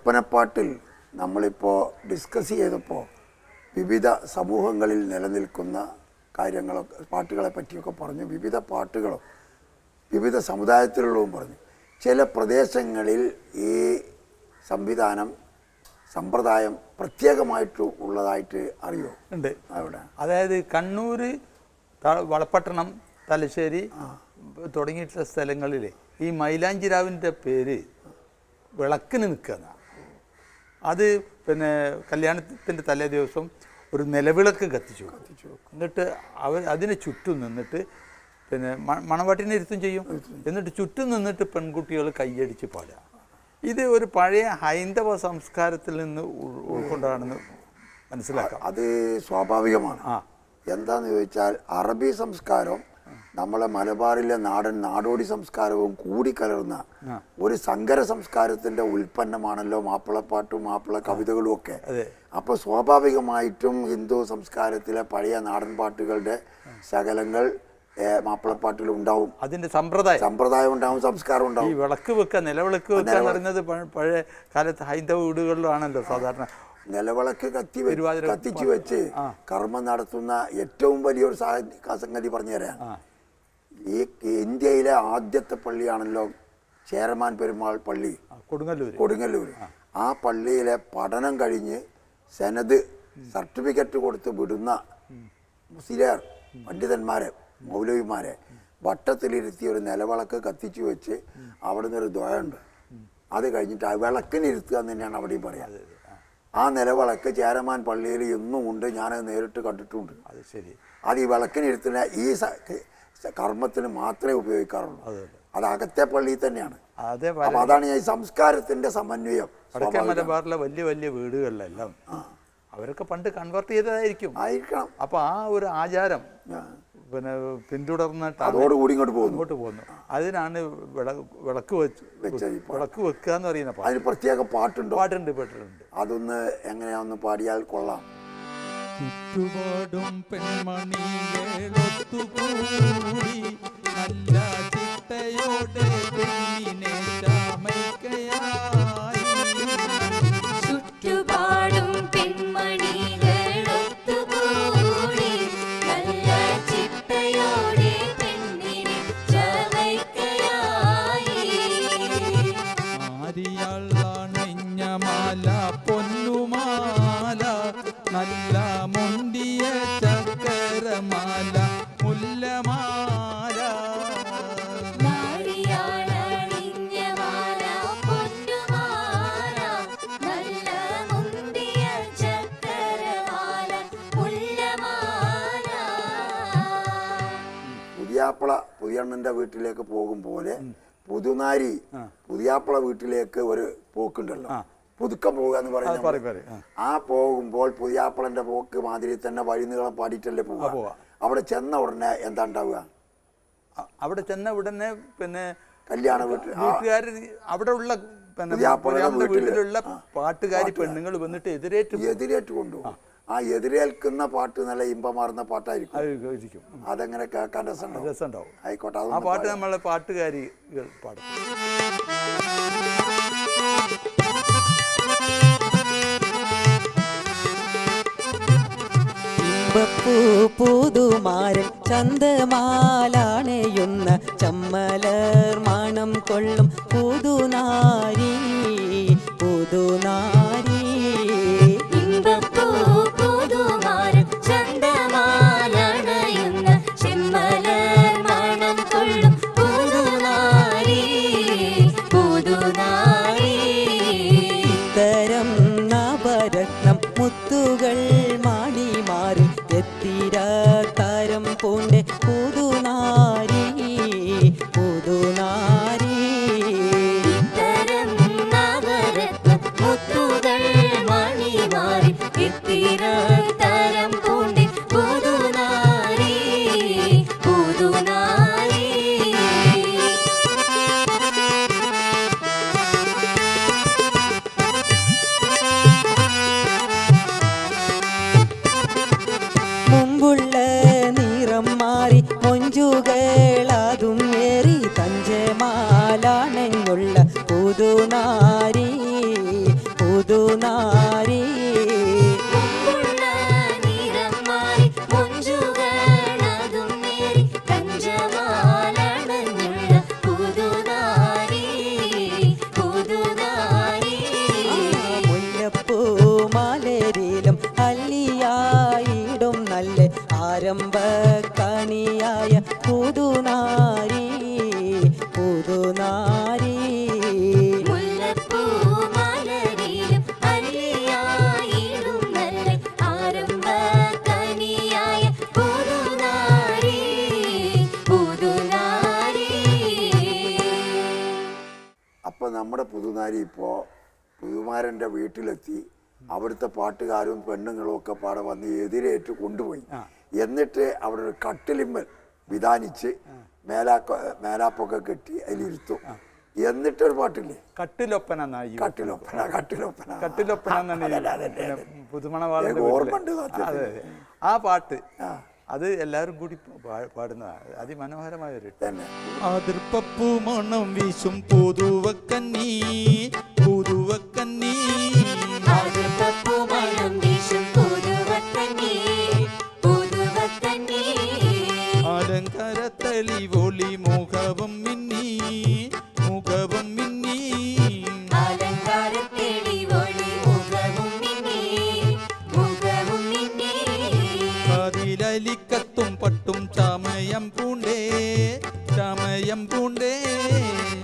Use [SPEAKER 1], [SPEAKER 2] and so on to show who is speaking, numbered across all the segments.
[SPEAKER 1] ഒപ്പനപ്പാട്ടിൽ നമ്മളിപ്പോൾ ഡിസ്കസ് ചെയ്തപ്പോൾ വിവിധ സമൂഹങ്ങളിൽ നിലനിൽക്കുന്ന പാട്ടുകളെ പറ്റിയൊക്കെ പറഞ്ഞു. വിവിധ പാട്ടുകളും വിവിധ സമുദായത്തിലുള്ളതും പറഞ്ഞു. ചില പ്രദേശങ്ങളിൽ ഈ സമ്പ്രദായം പ്രത്യേകമായിട്ട് ഉള്ളതായിട്ട് അറിയോ?
[SPEAKER 2] ഉണ്ട്. അവിടെ അതായത് കണ്ണൂർ, വളപട്ടണം, തലശ്ശേരി തുടങ്ങിയിട്ടുള്ള സ്ഥലങ്ങളിൽ ഈ മൈലാഞ്ചിരാവിൻ്റെ പേര് വിളക്കിന് നിൽക്കുന്ന, അത് പിന്നെ കല്യാണത്തിൻ്റെ തലേ ദിവസം ഒരു നിലവിളക്ക് കത്തിച്ചു എന്നിട്ട് അതിന് ചുറ്റും നിന്നിട്ട് പിന്നെ മണവാട്ടിനെ ഇരുത്തും ചെയ്യും. എന്നിട്ട് ചുറ്റും നിന്നിട്ട് പെൺകുട്ടികൾ കൈയടിച്ച് പാടുക. ഇത് ഒരു പഴയ ഹൈന്ദവ സംസ്കാരത്തിൽ നിന്ന് ഉൾക്കൊണ്ടാണെന്ന് മനസ്സിലാക്കാം.
[SPEAKER 1] അത് സ്വാഭാവികമാണ്. എന്താന്ന് ചോദിച്ചാൽ അറബി സംസ്കാരം നമ്മളെ മലബാറിലെ നാടോടി സംസ്കാരവും കൂടി കലർന്ന ഒരു സങ്കര സംസ്കാരത്തിന്റെ ഉൽപ്പന്നമാണല്ലോ മാപ്പിളപ്പാട്ടും മാപ്പിള കവിതകളും ഒക്കെ. അപ്പോൾ സ്വാഭാവികമായിട്ടും ഹിന്ദു സംസ്കാരത്തിലെ പഴയ നാടൻ പാട്ടുകളുടെ ശകലങ്ങൾ മാപ്പിളപ്പാട്ടിൽ ഉണ്ടാവും.
[SPEAKER 2] അതിന്റെ സമ്പ്രദായം ഉണ്ടാവും, സംസ്കാരം ഉണ്ടാവും. ഈ വിളക്ക് വെക്കുക, നിലവിളക്ക് വെക്കുക എന്ന് പറയുന്നത് പഴയ കാലത്ത് ഹൈന്ദവ വീടുകളിലാണല്ലോ സാധാരണ.
[SPEAKER 1] നിലവിളക്ക് കത്തിച്ചു വെച്ച് കർമ്മം നടത്തുന്ന ഏറ്റവും വലിയൊരു സംഗതി പറഞ്ഞു തരാം. ഈ ഇന്ത്യയിലെ ആദ്യത്തെ പള്ളിയാണല്ലോ ചേരമാൻ പെരുമാൾ പള്ളി, കൊടുങ്ങല്ലൂർ. ആ പള്ളിയിലെ പഠനം കഴിഞ്ഞ് സെനത് സർട്ടിഫിക്കറ്റ് കൊടുത്ത് വിടുന്ന മുസ്ലിയാർ പണ്ഡിതന്മാരെ, മൗലവിമാരെ വട്ടത്തിലിരുത്തി ഒരു നിലവിളക്ക് കത്തിച്ചു വെച്ച് അവിടെ നിന്നൊരു ദ്വയുണ്ട്. അത് കഴിഞ്ഞിട്ട് ആ വിളക്കിനിരുത്തുക എന്ന് തന്നെയാണ് അവിടെയും പറയാം. ആ നിലവിളക്ക് ചേരമാൻ പള്ളിയിൽ ഇന്നും ഉണ്ട്, ഞാനത് നേരിട്ട് കണ്ടിട്ടുണ്ട്.
[SPEAKER 2] അത് ശരി.
[SPEAKER 1] അത് ഈ വിളക്കിനിരുത്തുന്ന ഈ കർമ്മത്തിന് മാത്രമേ ഉപയോഗിക്കാറുള്ളൂ. അത് അകത്തെ പള്ളിയിൽ തന്നെയാണ്. അപ്പൊ അതാണ് ഈ സംസ്കാരത്തിന്റെ സമന്വയം.
[SPEAKER 2] വടക്കേ മലബാറിലെ വലിയ വലിയ വീടുകളിലെല്ലാം അവരൊക്കെ പണ്ട് കൺവേർട്ട് ചെയ്തതായിരിക്കും. അപ്പൊ ആ ഒരു ആചാരം പിന്നെ പിന്തുടർന്നിട്ട്
[SPEAKER 1] അതോടുകൂടി ഇങ്ങോട്ട്
[SPEAKER 2] പോകുന്നു. അതിനാണ് വിളക്ക് വെക്കുക എന്ന് പറയുന്ന പാട്ട്.
[SPEAKER 1] അതിന് പ്രത്യേക പാട്ടുണ്ട്.
[SPEAKER 2] അതൊന്ന്
[SPEAKER 1] എങ്ങനെയാന്ന് പാടിയാൽ കൊള്ളാം.
[SPEAKER 3] ചുറ്റുപാടും പെൺമണികളൊത്തുകൂടി നല്ല ചിട്ടയോടെ പെണ്ണിനെ ചമയ്ക്കയായി.
[SPEAKER 4] ചുറ്റുപാടും പെൺമണികളൊത്തുകൂടി നല്ല ചിട്ടയോടെ പെണ്ണിനെ ചമയ്ക്കയായി.
[SPEAKER 3] ആരിയാൾ അണിഞ്ഞ മാല പൊന്നുമാല, നല്ല മുണ്ടിയ ചക്കരമാല, മുല്ലമാല.
[SPEAKER 4] നാരിയാളണിഞ്ഞ മാല പൊന്നുമാല, നല്ല മുണ്ടിയ ചക്കരമാല, മുല്ലമാല.
[SPEAKER 1] പുതിയണ്ണന്റെ വീട്ടിലേക്ക് പോകും പോലെ പുതുനാരി പുതിയാപ്പള വീട്ടിലേക്ക് ഒരു പോക്കുണ്ടല്ലോ, പുതുക്കം പോകുക എന്ന് പറയുന്നത്. ആ പോകുമ്പോൾ പുതിയാപ്പളന്റെ പോക്ക് മാതിരി തന്നെ വഴിനീളം പാടിയിട്ടല്ലേ പോവുക. അവിടെ ചെന്ന ഉടനെ എന്താ ഉണ്ടാവുക?
[SPEAKER 2] അവിടെ ചെന്ന ഉടനെ പിന്നെ
[SPEAKER 1] കല്യാണ വീട്ടുകാർ
[SPEAKER 2] അവിടെ ഉള്ള വീട്ടിലുള്ള പാട്ടുകാരി പെണ്ണുങ്ങൾ വന്നിട്ട് എതിരേറ്റ്
[SPEAKER 1] കൊണ്ടുപോകും. ആ എതിരേൽക്കുന്ന പാട്ട് നല്ല ഇമ്പമാർന്ന പാട്ടായിരിക്കും. അതെങ്ങനെ കേൾക്കാൻ രസമുണ്ടാവും. ആയിക്കോട്ടെ,
[SPEAKER 2] ആ പാട്ട് നമ്മളെ പാട്ടുകാരികൾ പാടും.
[SPEAKER 5] പുതുമാരൻ ചന്തമാലാണയുന്ന ചമ്മലർ മണം കൊള്ളും പുതുനാരി പുതുനാരി.
[SPEAKER 4] പുതുമാരൻ ചന്തമാലാണയുന്ന ചെമ്മലർ മണം കൊള്ളും പുതുനാരി പുതുനാരി.
[SPEAKER 5] ഇത്തരം നവരത്നം മുത്തുകൾ മാണിമാറി എത്തിരാത്താരം പൂണ്ടെ പുതുനാരി പുതുനാരി.
[SPEAKER 4] ഇത്തരം നവരത്നം
[SPEAKER 1] പുതുനാരി ഇപ്പോൾ പുതുമാരൻ്റെ വീട്ടിലെത്തി. അവിടുത്തെ പാട്ടുകാരും പെണ്ണുങ്ങളും ഒക്കെ പാടെ വന്ന് എതിരേറ്റ് കൊണ്ടുപോയി. എന്നിട്ട് അവിടെ ഒരു കട്ടിലിമ്മൽ വിധാനിച്ച് മേലാപ്പൊക്കെ കെട്ടി അതിലിരുത്തും. എന്നിട്ടൊരു പാട്ടില്ലേ,
[SPEAKER 2] കട്ടിലൊപ്പന പുതുമണവാളന്റെ
[SPEAKER 1] ഓർമ്മ.
[SPEAKER 2] അതെ, ആ പാട്ട് അത് എല്ലാവരും കൂടി പാടുന്ന അതിമനോഹരമായ ഒരു
[SPEAKER 1] തന്നെ.
[SPEAKER 3] അതിർപ്പപ്പൂ മണം വീശും പുതുവക്കന്നീ പുതുവക്കന്നീ
[SPEAKER 4] അതിർപ്പപ്പൂ മണം വീശും പുതുവക്കന്നീ പുതുവക്കന്നീ
[SPEAKER 3] അലങ്കാര തെളിവൊളി മുഖവും മിന്നി മുഖവും മിന്നി
[SPEAKER 4] അലങ്കാര തെളിവൊളി മുഖവും മിന്നി മുഖവും മിന്നി
[SPEAKER 3] അതിലലിക്കത്തും പട്ടും ചമയം പൂണ്ടേ ചമയം പൂണ്ടേ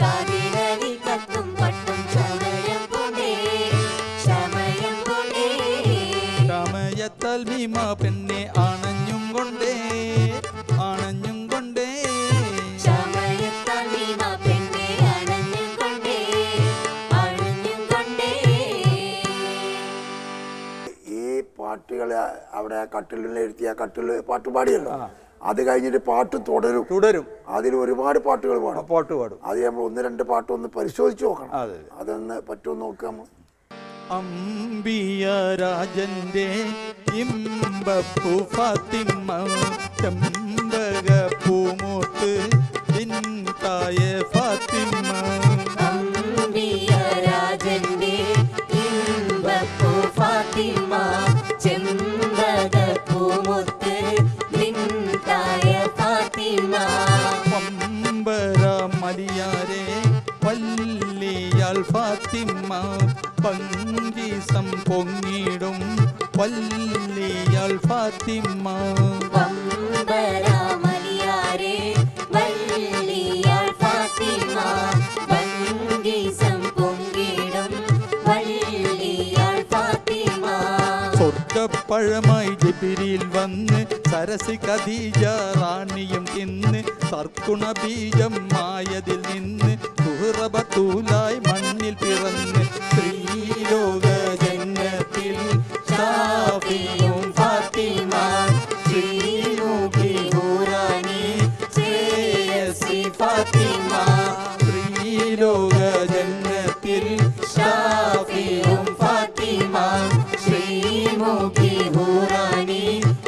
[SPEAKER 4] കാതിലലിക്കത്തും പട്ടും ചമയം പൂണ്ടേ ചമയം പൂണ്ടേ
[SPEAKER 3] ചമയത്താൽ ഭീമ പെണ്ണെ അണഞ്ഞും കൊണ്ടേ അണഞ്ഞും കൊണ്ടേ
[SPEAKER 4] ചമയത്താൽ ഭീമ പെണ്ണെ അണഞ്ഞും കൊണ്ടേ അണഞ്ഞും കൊണ്ടേ.
[SPEAKER 1] ഈ പാട്ടുകള് അവിടെ കട്ടിലിരുത്തിയ കട്ടില് പാട്ട് പാടിയല്ലോ, അത് കഴിഞ്ഞിട്ട് പാട്ട് തുടരും. അതിൽ ഒരുപാട് പാട്ടുകൾ പാടും. അത് നമ്മൾ 1-2 പാട്ടൊന്ന് പരിശോധിച്ച് നോക്കണം. അതൊന്ന് പറ്റുമോ നോക്കാം.
[SPEAKER 3] അമ്പിയ രാജന്റെ ഇമ്പപ്പൂ ഫാത്തിമ ചെമ്പക പൂമൂത്ത് തായ ഫാത്തിമ
[SPEAKER 4] അമ്പിയ രാജന്റെ ഇമ്പപ്പൂ ഫാത്തിമ ചെമ്പക പൂമുത്ത് തായ ഫാത്തിമ
[SPEAKER 3] പമ്പര മലിയാരെ വല്ലിയാൾ ഫാത്തിമ പങ്കീസം പൊങ്ങിടും വല്ലിയാൾ ഫാത്തിമ
[SPEAKER 4] പമ്പര മലിയാരെ വല്ലിയാൾ ഫാത്തിമ പങ്കീസം പൊങ്ങിടും വല്ലിയാൾ ഫാത്തിമ.
[SPEAKER 3] സ്വർഗപ്പഴമായി ജിബിരിൽ വന്ന് സരസി ഖദീജ റാണിയും തിന്ന് സർക്കുണ ബീജം മായതിൽ നിന്ന് സുഹറബത്തൂലായി മണ്ണിൽ പിറന്ന് ശ്രീലോക ജന്നത്തിൽ ഷാഫിയും ഫാത്തിമ ശ്രീമുഖി ഹൂറാനി ശ്രേയസി ഫാത്തിമ ശ്രീലോക ജന്നത്തിൽ ഷാഫിയും ഫാത്തിമ ശ്രീമുഖി ഹൂറാനി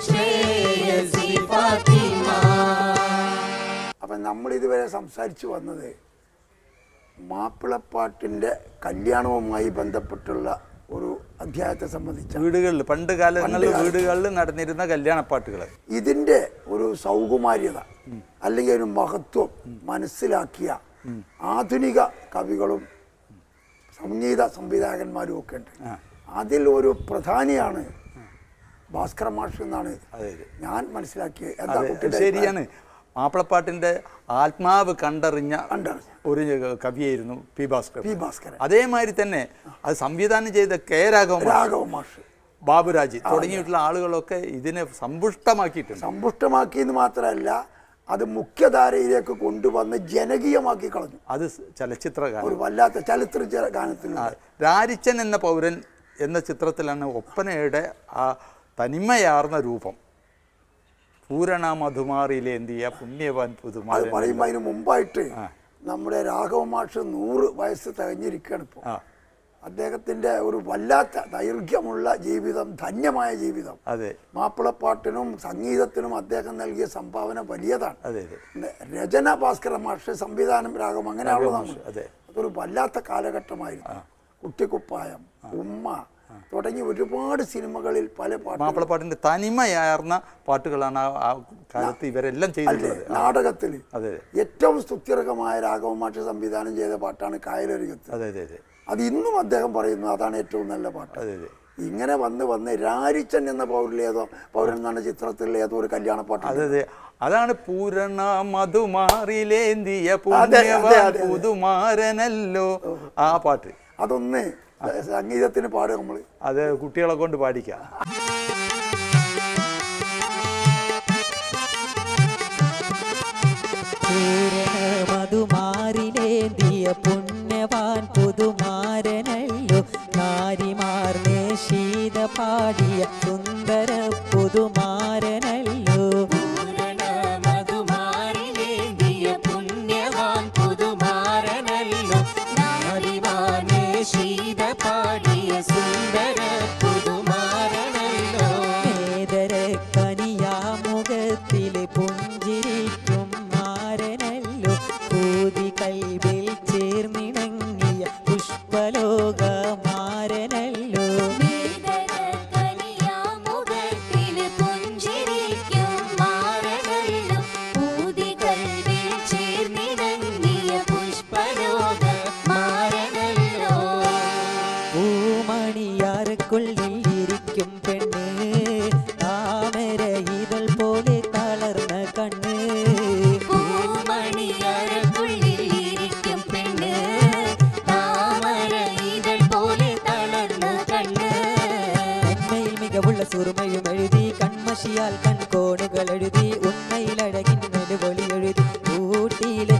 [SPEAKER 3] ശ്രേയസി ഫാത്തിമ.
[SPEAKER 1] അപ്പം നമ്മൾ ഇതുവരെ സംസാരിച്ചു വന്നത് മാപ്പിളപ്പാട്ടിൻ്റെ കല്യാണവുമായി ബന്ധപ്പെട്ടുള്ള ഒരു അധ്യായത്തെ സംബന്ധിച്ച്
[SPEAKER 2] വീടുകളിൽ പണ്ട് കാലങ്ങളിൽ വീടുകളിൽ നടന്നിരുന്ന കല്യാണപ്പാട്ടുകൾ.
[SPEAKER 1] ഇതിൻ്റെ ഒരു സൗകുമാര്യത അല്ലെങ്കിൽ ഒരു മഹത്വം മനസ്സിലാക്കിയ ആധുനിക കവികളും സംഗീത സംവിധായകന്മാരും ഒക്കെ ഉണ്ട്. അതിൽ ഒരു പ്രധാനിയാണ് ഭാസ്കര മാഷ് എന്നാണ് ഞാൻ മനസ്സിലാക്കിയത്.
[SPEAKER 2] ശരിയാണ്. മാപ്പിളപ്പാട്ടിന്റെ ആത്മാവ് കണ്ടറിഞ്ഞ ഒരു കവിയായിരുന്നു പി ഭാസ്കരൻ. അതേമാതിരി തന്നെ അത് സംവിധാനം ചെയ്ത കെ രാഘവ മാഷ്, ബാബുരാജ് തുടങ്ങിയിട്ടുള്ള ആളുകളൊക്കെ ഇതിനെ സമ്പുഷ്ടമാക്കിയെന്ന്
[SPEAKER 1] മാത്രമല്ല അത് മുഖ്യധാരയിലേക്ക് കൊണ്ടുവന്ന് ജനകീയമാക്കി കളഞ്ഞു.
[SPEAKER 2] അത് ചലച്ചിത്ര
[SPEAKER 1] ഒരു വല്ലാത്ത ചലച്ചിത്ര ഗാനത്തിൽ
[SPEAKER 2] രാരിച്ചൻ എന്ന പൗരൻ എന്ന ചിത്രത്തിലാണ് ഒപ്പനയുടെ ആ തനിമയാർന്ന രൂപം. പൂരണ മധുമാറിയിലേന്തിയ പുണ്യവാൻ പുതുമാറി
[SPEAKER 1] പറയുമ്പോൾ അതിന് മുമ്പായിട്ട് നമ്മുടെ രാഘവ മാഷ് 100 വയസ്സ് തികഞ്ഞിരിക്കുകയാണ് ഇപ്പോൾ. അദ്ദേഹത്തിൻ്റെ ഒരു വല്ലാത്ത ദൈർഘ്യമുള്ള ജീവിതം, ധന്യമായ ജീവിതം.
[SPEAKER 2] അതെ,
[SPEAKER 1] മാപ്പിളപ്പാട്ടിനും സംഗീതത്തിനും അദ്ദേഹം നൽകിയ സംഭാവന വലിയതാണ്.
[SPEAKER 2] അതെ,
[SPEAKER 1] രചന ഭാസ്കര മാഷ്, സംവിധാനം രാഘവം, അങ്ങനെയാണല്ലോ.
[SPEAKER 2] അതെ,
[SPEAKER 1] അതൊരു വല്ലാത്ത കാലഘട്ടമായിരുന്നു. കുട്ടിക്കുപ്പായം, ഉമ്മ തുടങ്ങി ഒരുപാട് സിനിമകളിൽ പല
[SPEAKER 2] മാപ്പിളപ്പാട്ടിന്റെ തനിമയാർന്ന പാട്ടുകളാണ് ആ കാലത്ത് ഇവരെല്ലാം ചെയ്തിട്ടുള്ളത്.
[SPEAKER 1] നാടകത്തിൽ
[SPEAKER 2] അതെ
[SPEAKER 1] ഏറ്റവും സ്തുത്യർഹമായ രാഘവ മാഷ് സംവിധാനം ചെയ്ത പാട്ടാണ് കായലരികത്ത്.
[SPEAKER 2] അതെ അതെ അതെ.
[SPEAKER 1] അത് ഇന്നും അദ്ദേഹം പറയുന്നു അതാണ് ഏറ്റവും നല്ല പാട്ട്.
[SPEAKER 2] അതെ അതെ.
[SPEAKER 1] ഇങ്ങനെ വന്ന് രാരിച്ചൻ എന്ന പൗരൻ എന്നാണ് ചിത്രത്തിലെ ഏതോ ഒരു കല്യാണ പാട്ട്.
[SPEAKER 2] അതെ അതെ, അതാണ് പൂരണ മധുമാറിലേന്തിയ പുതുമാരനല്ലോ ആ പാട്ട്.
[SPEAKER 1] അതൊന്ന് സംഗീതത്തിന് പാടുക നമ്മൾ.
[SPEAKER 2] അത് കുട്ടികളെ കൊണ്ട് പാടിക്കാം.
[SPEAKER 5] മധുമാറിലേന്തിയ പുണ്യവാൻ പുതു പാടിയ സുന്ദര പുതുമാരനല്ലോ.
[SPEAKER 4] പൂരണ മധുമാരിലേന്തിയ പുണ്യവാൻ പുതുമാരനല്ലോ. നാരിമാനേ ശീത പാടിയ സുന്ദര പുതുമാരനല്ലോ.
[SPEAKER 5] മേദര കനിയാമുഖത്തിലെ പുഞ്ചിരിക്കും മാരനല്ലോ. പൂതി കൽവിൽ ചേർന്നിണങ്ങിയ പുഷ്പലോക മാരനല്ലോ.
[SPEAKER 4] കനിയാമുഖത്തില് പുഞ്ചിരിക്കും മാരനല്ലോ. പൂതികൾവിൽ ചേർന്നിണങ്ങിയ പുഷ്പലോക മാരനല്ലോ.
[SPEAKER 5] പൂമണിയാരക്കുള്ളിൽ ഇരിക്കും പെണ്ണ്, താമര ഇതൾ പോലെ തളർന്ന കണ്ണ്.
[SPEAKER 4] പൂമണിയറക്കുള്ളിൽ ഇരിക്കും പെണ്ണ്, താമര ഇതൾ പോലെ തളർന്ന കണ്ണ്.
[SPEAKER 5] നന്മയിൽ മികവുള്ള സുറുമയും എഴുതി, കൺമഷിയാൽ കൺകോണുകൾ എഴുതി, ഉണ്മയിൽ അഴകിൻ നെടുവൊളി എഴുതി, കൂട്ടിലെ